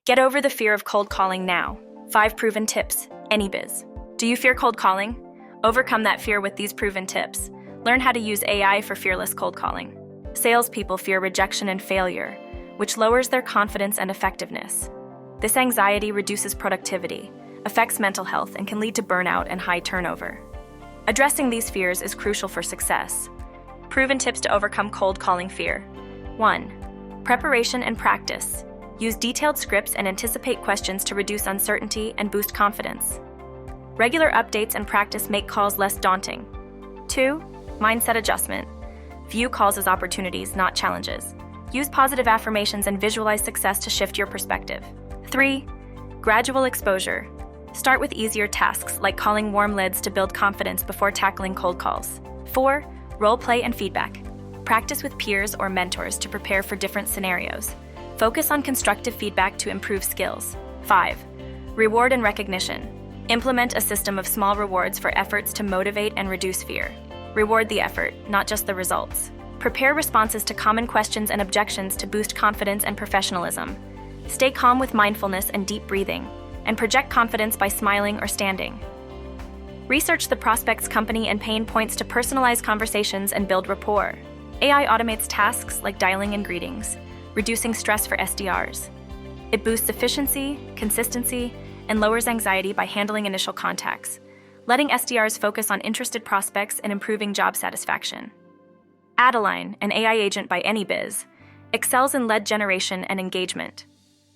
Get over the fear of cold calling now. 5 proven tips. AnyBiz. Do you fear cold calling? Overcome that fear with these proven tips. Learn how to use AI for fearless cold calling. Salespeople fear rejection and failure, which lowers their confidence and effectiveness. This anxiety reduces productivity, affects mental health, and can lead to burnout and high turnover. Addressing these fears is crucial for success. Proven tips to overcome cold calling fear. 1. Preparation and practice. Use detailed scripts and anticipate questions to reduce uncertainty and boost confidence. Regular updates and practice make calls less daunting. 2. Mindset adjustment. View calls as opportunities, not challenges. Use positive affirmations and visualize success to shift your perspective. 3. Gradual exposure. Start with easier tasks like calling warm leads to build confidence before tackling cold calls. 4. Role play and feedback. Practice with peers or mentors to prepare for different scenarios. Focus on constructive feedback to improve skills. 5. Reward and recognition. Implement a system of small rewards for efforts to motivate and reduce fear. Reward the effort, not just the results. Prepare responses to common questions and objections to boost confidence and professionalism. Stay calm with mindfulness and deep breathing, and project confidence by smiling or standing. Research the prospect's company and pain points to personalize conversations and build rapport. AI automates tasks like dialing and greetings, reducing stress for SDRs. It boosts efficiency, consistency, and lowers anxiety by handling initial contacts, letting SDRs focus on interested prospects and improving job satisfaction. Adeline, an AI agent by AnyBiz, excels in lead generation and engagement.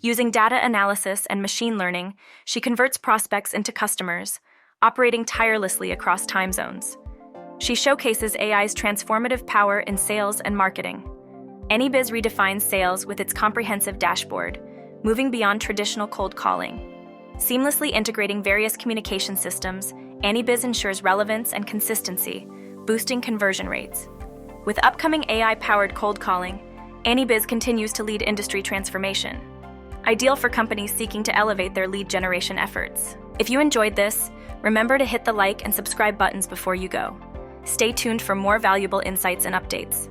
Using data analysis and machine learning, she converts prospects into customers, operating tirelessly across time zones. She showcases AI's transformative power in sales and marketing. AnyBiz redefines sales with its comprehensive dashboard, moving beyond traditional cold calling. Seamlessly integrating various communication systems, AnyBiz ensures relevance and consistency, boosting conversion rates. With upcoming AI-powered cold calling, AnyBiz continues to lead industry transformation. Ideal for companies seeking to elevate their lead generation efforts. If you enjoyed this, remember to hit the like and subscribe buttons before you go. Stay tuned for more valuable insights and updates.